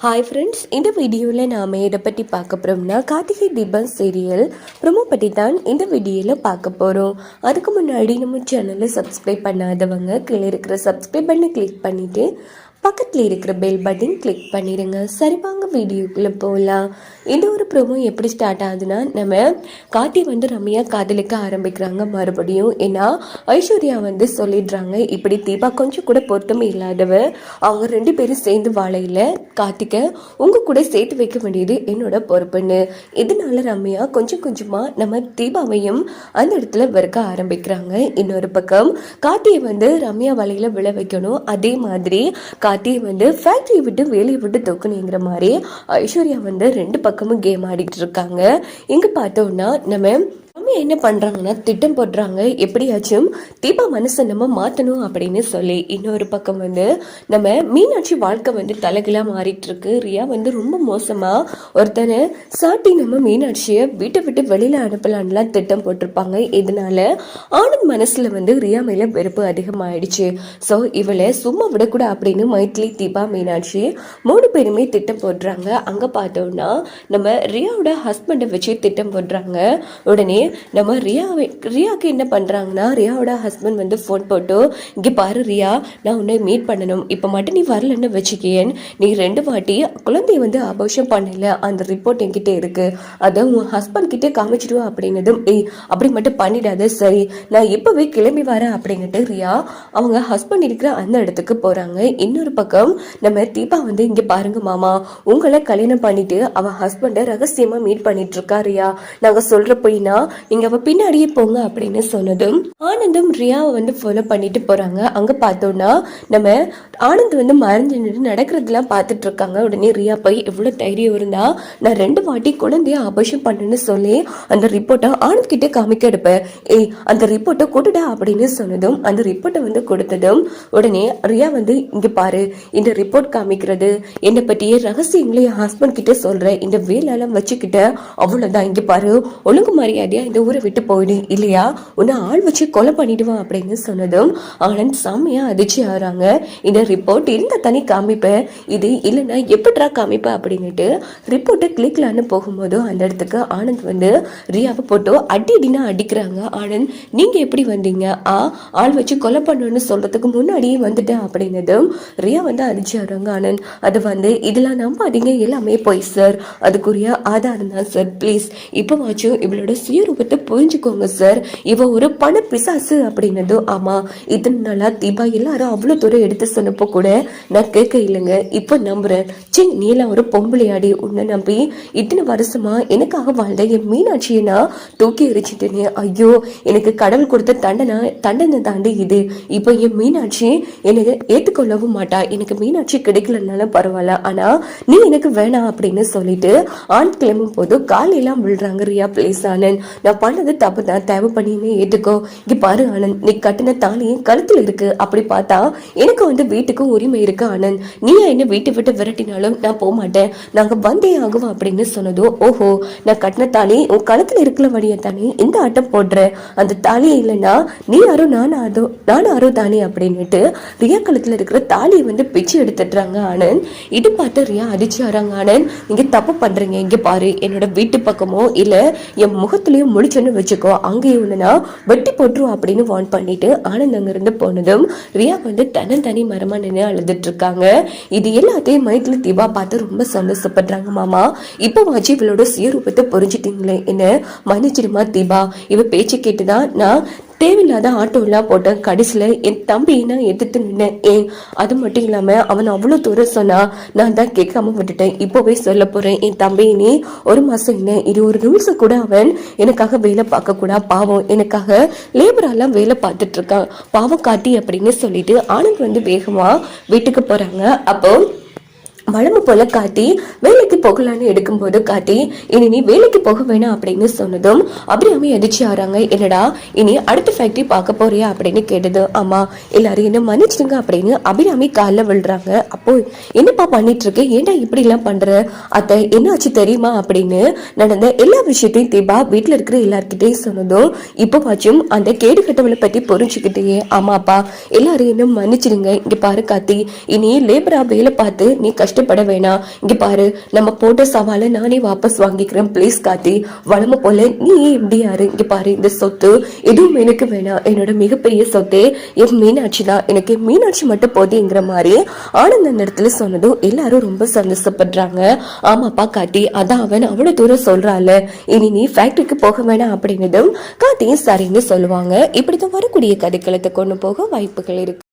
Hi friends, இந்த வீடியோவில் நாம் எதை பற்றி பார்க்க போகிறோம்னா கார்த்திகை தீபம் சீரியல் ப்ரொமோ பற்றி தான் இந்த வீடியோவில் பார்க்க போகிறோம். அதுக்கு முன்னாடி நம்ம சேனலை சப்ஸ்கிரைப் பண்ணாதவங்க கீழே இருக்கிற சப்ஸ்கிரைப் பண்ணி கிளிக் பண்ணிவிட்டு பக்கத்தில் இருக்கிற பெல் பட்டன் கிளிக் பண்ணிடுங்க. சரி வாங்க வீடியோக்குள்ளே போகலாம். இந்த ஒரு ப்ரோமோ எப்படி ஸ்டார்ட் ஆகுதுன்னா, நம்ம கார்த்தி ரம்யா காதலிக்க ஆரம்பிக்கிறாங்க மறுபடியும். ஏன்னா ஐஸ்வர்யா சொல்லிடுறாங்க, இப்படி தீபா கொஞ்சம் கூட பொருத்தமே இல்லாதவ, அவங்க ரெண்டு பேரும் சேர்ந்து வாழையில் கார்த்திகை உங்கள் கூட சேர்த்து வைக்க வேண்டியது என்னோட பொறுப்புன்னு. இதனால ரம்யா கொஞ்சம் கொஞ்சமாக நம்ம தீபாவையும் அந்த இடத்துல வெறுக்க ஆரம்பிக்கிறாங்க. இன்னொரு பக்கம் கார்த்தியை ரம்யா வலையில் விழ வைக்கணும். அதே மாதிரி கார்த்தியை ஃபேக்டரியை விட்டு வேலையை விட்டு தூக்கணுங்கிற மாதிரி ஐஸ்வர்யா ரெண்டு பக்கமும் கேம் ஆடிட்டு இருக்காங்க. இங்கே பார்த்தோம்னா நம்ம என்ன பண்ணுறாங்கன்னா திட்டம் போடுறாங்க, எப்படியாச்சும் தீபா மனசை நம்ம மாற்றணும் அப்படின்னு சொல்லி. இன்னொரு பக்கம் நம்ம மீனாட்சி வாழ்க்கை தலைகளாக மாறிட்டு இருக்கு. ரியா ரொம்ப மோசமாக ஒருத்தனை சாட்டி நம்ம மீனாட்சியை வீட்டை விட்டு வெளியில் அனுப்பலான்லாம் திட்டம் போட்டிருப்பாங்க. இதனால ஆனந்த் மனசில் ரியா மேலே வெறுப்பு அதிகமாகிடுச்சு. ஸோ இவளை சும்மா விடக்கூட அப்படின்னு மைத்லி, தீபா, மீனாட்சி மூணு பேருமே திட்டம் போடுறாங்க. அங்கே பார்த்தோம்னா நம்ம ரியாவோட ஹஸ்பண்டை வச்சு திட்டம் போடுறாங்க. உடனே நம்ம ரியாவுக்கு என்ன பண்ணுறாங்கன்னா, ரியாவோட ஹஸ்பண்ட் ஃபோன் போட்டு, இங்கே பாரு ரியா, நான் உன்னை மீட் பண்ணணும், இப்போ மட்டும் நீ வரலன்னு வச்சுக்கேன், நீ 2 வாட்டி குழந்தைய அபோஷம் பண்ணல, அந்த ரிப்போர்ட் என்கிட்ட இருக்குது, அதை உன் ஹஸ்பண்ட் கிட்டே காமிச்சிடுவோம் அப்படின்னதும், அப்படி மட்டும் பண்ணிடாத, சரி நான் இப்போவே கிளம்பி வரேன் அப்படின்னுட்டு ரியா அவங்க ஹஸ்பண்ட் இருக்கிற அந்த இடத்துக்கு போகிறாங்க. இன்னொரு பக்கம் நம்ம தீபா இங்கே பாருங்க மாமா, உங்களை கல்யாணம் பண்ணிட்டு அவள் ஹஸ்பண்டை ரகசியமாக மீட் பண்ணிட்டு இருக்கா ரியா, நாங்கள் சொல்கிற போயினா நீங்க அவ பின்னாடியே போங்க அப்படின்னு சொன்னதும் ஆனந்தும் ரியாவை ஃபாலோ பண்ணிட்டு போறாங்க. அங்க பார்த்தோம்னா நம்ம ஆனந்த் மறைஞ்சு நடக்கிறதுலாம் பார்த்துட்டு இருக்காங்க. உடனே ரியா போய் எவ்வளவு தைரியம் இருந்தா நான் 2 வாட்டி குழந்தைய அபோஷம் பண்ணுன்னு சொல்லி அந்த ரிப்போர்ட்டை ஆனந்த் கிட்டே காமிக்க எடுப்பேன், அந்த ரிப்போர்ட்டை கொடுடா அப்படின்னு சொன்னதும் அந்த ரிப்போர்ட்டை கொடுத்ததும் உடனே ரியா இங்க பாரு, இந்த ரிப்போர்ட் காமிக்கிறது என்னை பற்றியே ரகசியங்களை என் ஹஸ்பண்ட் கிட்ட சொல்றேன், இந்த வேலையெல்லாம் வச்சுக்கிட்ட அவ்வளவுதான், இங்க பாரு ஒழுங்கு மரியாதையா இந்த ஊரை விட்டு போயிடு, இல்லையா உன்னை ஆள் வச்சு கொலை பண்ணிடுவான் அப்படின்னு சொன்னதும் ஆனந்த் செம்மையா அதிர்ச்சி ஆகிறாங்க. இந்த ரிப்போர்ட் இருந்த தனி காமிப்பேன், இது இல்லைன்னா எப்படிரா காமிப்பேன் அப்படின்னுட்டு ரிப்போர்ட்டை கிளிக்லான்னு போகும்போது அந்த இடத்துக்கு ஆனந்த் ரியாவை போட்டு அடினா அடிக்கிறாங்க. ஆனந்த் நீங்க எப்படி வந்தீங்க, ஆள் வச்சு கொலை பண்ணணும்னு சொல்றதுக்கு முன்னாடியே வந்துட்டேன் அப்படின்னதும் ரியா அதிர்ச்சி ஆகிறாங்க. ஆனந்த் அது இதெல்லாம் நம்பாதீங்க, எல்லாமே போய் சார், அதுக்குரிய ஆதாரம் தான் சார், ப்ளீஸ் இப்போவாச்சும் இவளோட சுயரூபத்தை புரிஞ்சுக்கோங்க சார், இவ ஒரு பண பிசாசு அப்படின்னதும், ஆமா இத்தனை நாளா தீபா எல்லாரும் அவ்வளவு தூரம் எடுத்து சொன்னப்போ கூட நான் கேட்க இல்லைங்க, இப்போ நம்புறேன், நீ எல்லாம் ஒரு பொம்பளையாடி, உன்னை நம்பி இத்தனை வருஷமா எனக்காக வாழ்ந்த என் மீனாட்சியை நான் தூக்கி எரிச்சிட்டேனே, ஐயோ எனக்கு கடவுள் கொடுத்த தண்டனை தாண்டி இது, இப்போ என் மீனாட்சி எனக்கு ஏற்றுக்கொள்ளவும் மாட்டா, எனக்கு மீனாட்சி கிடைக்கலனாலும் பரவாயில்ல, ஆனா நீ எனக்கு வேணாம் அப்படின்னு சொல்லிட்டு ஆண் கிளம்பும் போது காலையெல்லாம் விழுறாங்க. ரியா ப்ளீஸ் ஆனந்த், நான் பண்ணது தப்பு தான், தேவை பண்ணின்னு ஏற்றுக்கோ, இங்க பாரு ஆனந்த், நீ கட்டின தாலியும் கழுத்துல இருக்கு, அப்படி பார்த்தா எனக்கு வீட்டுக்கும் உரிமை இருக்கு ஆனந்த், நீ என்ன வீட்டை விட்டு விரட்டினாலும் நான் போக மாட்டேன், நாங்க வந்தே ஆகுவோம் அப்படின்னு சொன்னதும், ஓஹோ நான் கட்டின தாலி உன் கழுத்துல இருக்கிற வழியா தானே இந்த ஆட்டம் போடுற, அந்த தாலியே இல்லைன்னா நீ யாரோ நானும் யாரோ தானே அப்படின்னுட்டு ரியா கழுத்துல இருக்கிற தாலியை பிச்சு எடுத்துடுறாங்க. ஆனந்த் இது பார்த்து ரியா அதிர்ச்சி ஆறாங்க. ஆனந்த் நீங்க தப்பு பண்றீங்க, இங்க பாரு என்னோட வீட்டு பக்கமோ இல்ல என் முகத்திலையும் முடிச்சுன்னு வச்சுக்கோ, அங்கேயும் ஒண்ணுனா வெட்டி போட்டுரும் அப்படின்னு வார்ன் பண்ணிட்டு ஆனந்த் அங்க இருந்து போனதும் ரியா தனி மரமா நின்று அழுதுட்டு இருக்காங்க. இது எல்லாத்தையும் மைத்லி தீபா பார்த்து ரொம்ப சந்தோஷப்படுறாங்க. மாமா இப்போ வாச்சு இவளோட சுயரூபத்தை புரிஞ்சுட்டீங்களே, என்ன மன்னிச்சிடுமா தீபா, இவ பேச்சு கேட்டுதான் நான் தேவையில்லாத ஆட்டோ எல்லாம் போட்டேன், கடைசியில் என் தம்பியை நான் எதிர்த்து நின்னேன், அது மட்டும் இல்லாமல் அவன் அவ்வளோ தூரம் சொன்னா நான் தான் கேட்காம விட்டுட்டேன், இப்போவே சொல்ல போறேன், என் தம்பியை நீ 1 மாசம் இல்லை, இது ஒரு நிமிஷம் கூட அவன் எனக்காக வேலை பார்க்க கூட, பாவம் எனக்காக லேபரெல்லாம் வேலை பார்த்துட்டு இருக்கான், பாவம் காட்டி அப்படின்னு சொல்லிட்டு ஆனந்த் வேகமா வீட்டுக்கு போறாங்க. அப்போ வளமு போல காட்டி வேலைக்கு போகலான்னு எடுக்கும்போது காட்டி இனி நீ வேலைக்கு போக வேணாம் அப்படின்னு சொன்னதும் அபிராமி அதிர்ச்சி ஆறாங்க. என்னடா இனி அடுத்த ஃபேக்டரி பார்க்க போறியா அப்படின்னு கேட்டது. ஆமா எல்லாரும் என்ன மன்னிச்சிடுங்க அப்படின்னு அபிராமி காலில் விழுறாங்க. அப்போ என்னப்பா பண்ணிட்டு இருக்கு, ஏன்டா இப்படி எல்லாம் பண்ற, அத்தை என்னாச்சு தெரியுமா அப்படின்னு நடந்த எல்லா விஷயத்தையும் தீபா வீட்டுல இருக்கிற எல்லார்கிட்டையும் சொன்னதும் இப்போவாச்சும் அந்த கேடு கட்டவளை பத்தி புரிஞ்சுக்கிட்டே, ஆமாப்பா எல்லாரும் என்ன மன்னிச்சிடுங்க, இங்க பாரு காத்தி, இனி லேபரா வேலை பார்த்து நீ கஷ்டம் கஷ்டப்பட வேணாம். இங்க பாரு, நம்ம போட்ட சவாலை நானே வாபஸ் வாங்கிக்கிறேன். ப்ளீஸ் கார்த்தி, வளம போல நீ எப்படி யாரு? இங்க பாரு, இந்த சொத்து எதுவும் எனக்கு வேணாம். என்னோட மிகப்பெரிய சொத்தே என் மீனாட்சி தான். எனக்கு மீனாட்சி மட்டும் போதுங்கிற மாதிரி ஆனந்த் அந்த இடத்துல சொன்னதும் எல்லாரும் ரொம்ப சந்தோஷப்படுறாங்க. ஆமாப்பா கார்த்தி, அதான் அவன் அவ்வளவு தூரம் சொல்றாள், இனி நீ ஃபேக்டரிக்கு போக வேணாம் அப்படின்னதும் கார்த்தியும் சரின்னு சொல்லுவாங்க. இப்படிதான் வரக்கூடிய கதைக்களத்தை கொண்டு போக வாய்ப்புகள் இருக்கு.